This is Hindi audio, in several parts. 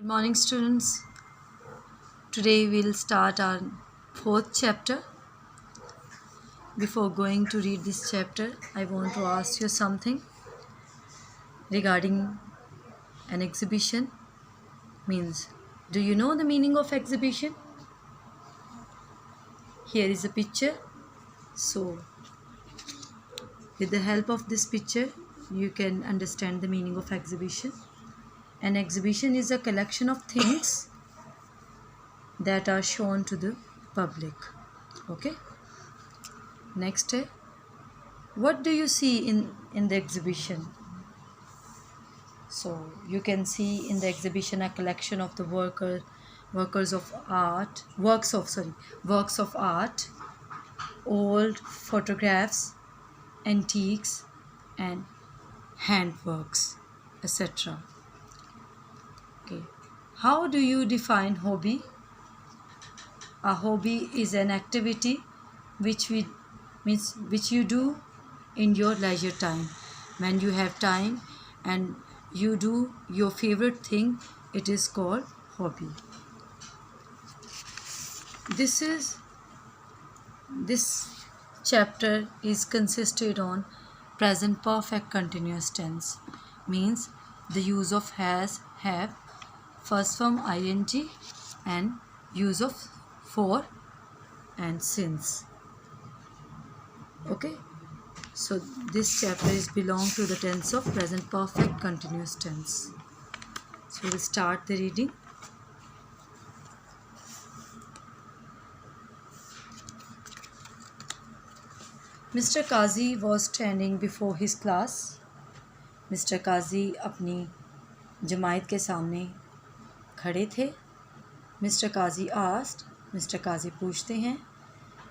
Morning, students. Today we'll start our fourth chapter. Before going to read this chapter, I want to ask you something regarding an exhibition. Means, do you know the meaning of exhibition? Here is a picture. So, with the help of this picture, you can understand the meaning of exhibition. An exhibition is a collection of things that are shown to the public. Okay. Next, what do you see in the exhibition? So you can see in the exhibition a collection of the works of art, old photographs, antiques, and handworks, etc. Okay. How do you define hobby? A hobby is an activity which you do in your leisure time. When you have time and you do your favorite thing, it is called hobby. This chapter is consisted on present perfect continuous tense, means the use of has, have, first form ing, and use of for and since. Okay, so this chapter is belong to the tense of present perfect continuous tense. So we'll start the reading. Mr. Kazi was standing before his class. Mr. Kazi अपनी जमायत के सामने खड़े थे. Mr. Kazi asked, Mr. Kazi पूछते हैं,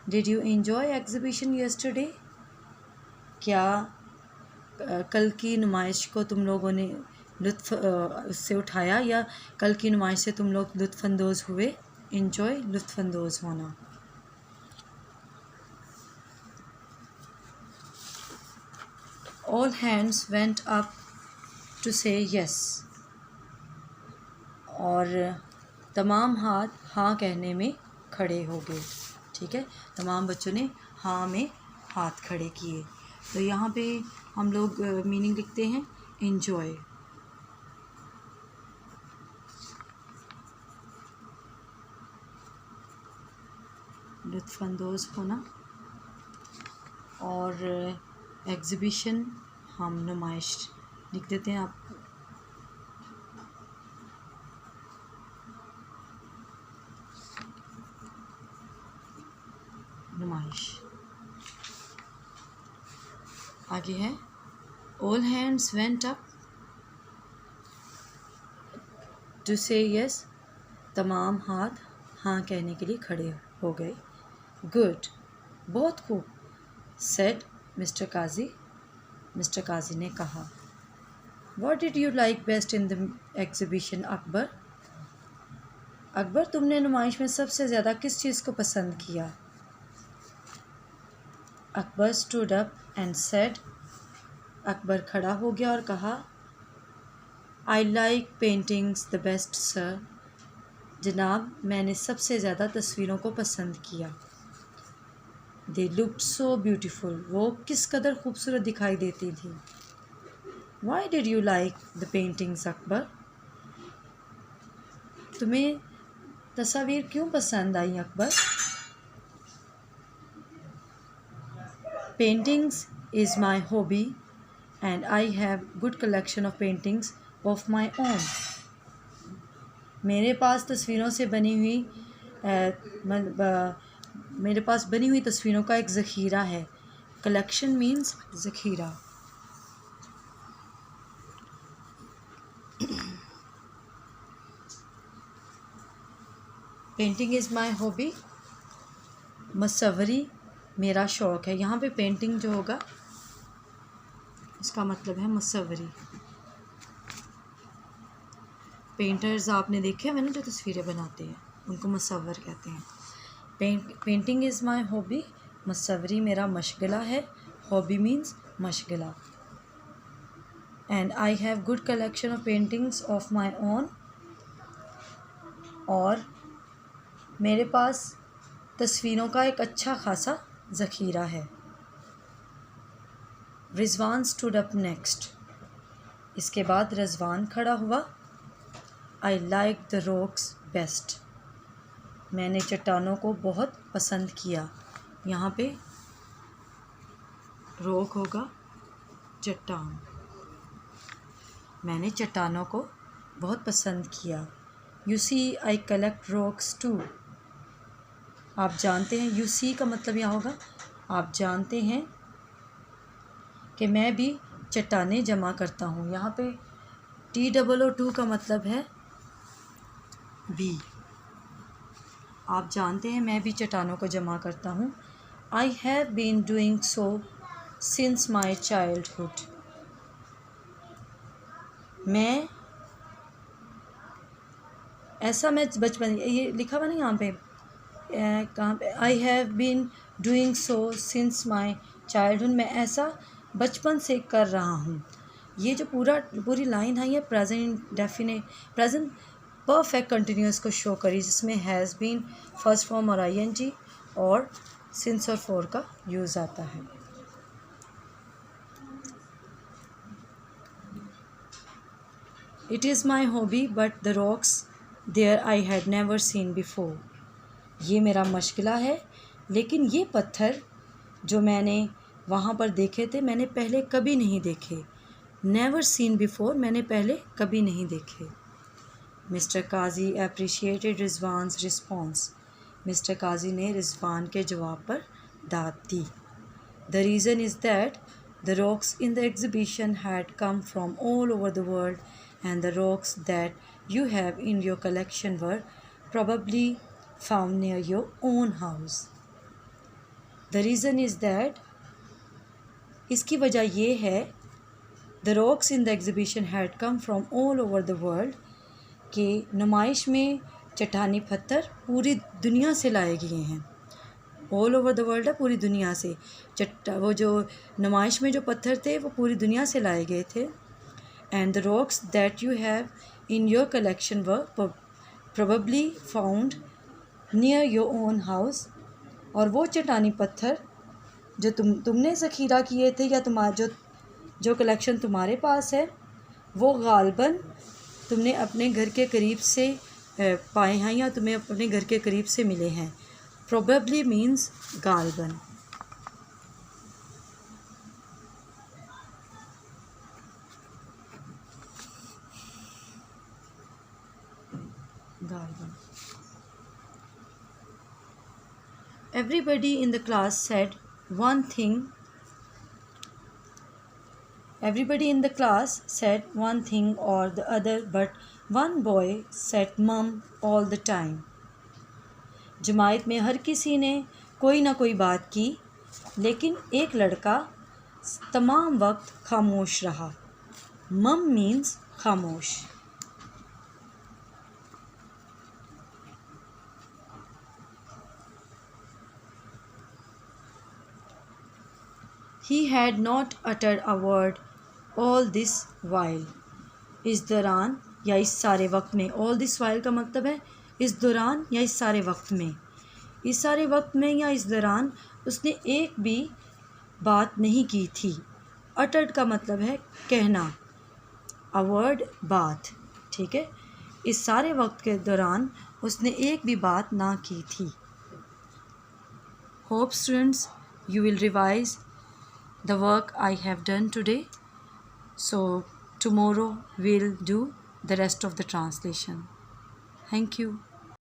Did you enjoy exhibition yesterday? क्या कल की नुमाइश को तुम लोगों ने लुत्फ़ उससे उठाया या कल की नुमाइश से तुम लोग लुत्फ़अंदोज़ हुए? Enjoy, लुत्फ़अंदोज़ होना. All hands went up to say yes. और तमाम हाथ हाँ कहने में खड़े हो गए. ठीक है, तमाम बच्चों ने हाँ में हाथ खड़े किए. तो यहाँ पे हम लोग मीनिंग लिखते हैं एंजॉय. लुत्फ़अंदोज़ होना. और एग्ज़िबिशन हम नुमाइश लिख देते हैं. आप नुमाइश. आगे है all hands went up to say yes. तमाम हाथ हाँ कहने के लिए खड़े हो गए. गुड, बहुत खूब. सेड मिस्टर काजी. मिस्टर काजी ने कहा. What did you like best in the exhibition Akbar? Akbar, तुमने नुमाइश में सबसे ज़्यादा किस चीज़ को पसंद किया? Akbar stood up and said. Akbar खड़ा हो गया और कहा, I like paintings the best sir. जनाब, मैंने सबसे ज़्यादा तस्वीरों को पसंद किया. They looked so beautiful. वो किस कदर खूबसूरत दिखाई देती थी. Why did you like the paintings Akbar? तुम्हें तस्वीर क्यों पसंद आई Akbar? Paintings is my hobby and I have good collection of paintings of my own. मेरे पास बनी हुई तस्वीरों का एक ज़ख़ीरा है. कलेक्शन मीन्स ज़ख़ीरा. Painting is my hobby. मुसव्वरी मेरा शौक़ है. यहाँ पे पेंटिंग जो होगा इसका मतलब है मुसव्वरी. पेंटर्स आपने देखे हैं मैंने जो तस्वीरें बनाते हैं उनको मुसव्वर कहते हैं. Painting is my hobby. मुसव्वरी मेरा मशगला है. हॉबी मीन्स मशगला. And I have good collection of paintings of my own. और मेरे पास तस्वीरों का एक अच्छा खासा ज़ख़ीरा है। Rizwan stood up next. इसके बाद रिजवान खड़ा हुआ। I like the rocks best. मैंने चट्टानों को बहुत पसंद किया। यहाँ पे रॉक होगा चट्टान। मैंने चट्टानों को बहुत पसंद किया। You see I collect rocks too. आप जानते हैं, यू सी का मतलब यहाँ होगा आप जानते हैं कि मैं भी चट्टानें जमा करता हूँ। यहाँ पे TOO का मतलब है भी। आप जानते हैं मैं भी चट्टानों को जमा करता हूँ। I have been doing so since my childhood. मैं बचपन, ये लिखा हुआ नहीं यहाँ पे, कहाँ पे, I have been doing so since my childhood. मैं ऐसा बचपन से कर रहा हूँ। ये जो पूरी लाइन है ये प्रेजेंट परफेक्ट कंटिन्यूस को शो करी, जिसमें हैज़ बीन फर्स्ट फॉर्म और ING और सिंस और फॉर का यूज़ आता है। It is my hobby but the rocks there I had never seen before. ये मेरा मशगला है, लेकिन ये पत्थर जो मैंने वहाँ पर देखे थे मैंने पहले कभी नहीं देखे। नेवर सीन बिफोर, मैंने पहले कभी नहीं देखे। Mister Kazi appreciated Rizwan's response. Mister Kazi ने रिजवान के जवाब पर दाद दी। The reason is that the rocks in the exhibition had come from all over the world and the rocks that you have in your collection were probably found near your own house. The reason is that, इसकी वजह ये है, the rocks in the exhibition had come from all over the world, कि नुमाइश में चट्टानी पत्थर पूरी दुनिया से लाए गए हैं। ऑल ओवर द वर्ल्ड है, पूरी दुनिया से। वो जो नुमाइश में जो पत्थर थे वो पूरी दुनिया से लाए गए थे। And the rocks that you have in your collection were probably found near your own house। और वो चट्टानी पत्थर जो तुमने ज़ख़ीरा किए थे या तुम्हारा जो कलेक्शन तुम्हारे पास है वो गालबन तुमने अपने घर के करीब से पाए हैं या तुम्हें अपने घर के करीब से मिले हैं। probably means गालबन। Everybody in the class said one thing. Everybody in the class said one thing or the other, but one boy said mum all the time. जमायत में हर किसी ने कोई ना कोई बात की, लेकिन एक लड़का तमाम वक्त खामोश रहा। मम मीन्स खामोश। He had not uttered a word all this while। इस दौरान या इस सारे वक्त में। all this while का मतलब है इस दौरान या इस सारे वक्त में। इस सारे वक्त में या इस दौरान उसने एक भी बात नहीं की थी। uttered का मतलब है कहना, a word बात, ठीक है। इस सारे वक्त के दौरान उसने एक भी बात ना की थी। Hope students you will revise the work I have done today. So tomorrow we'll do the rest of the translation. Thank you.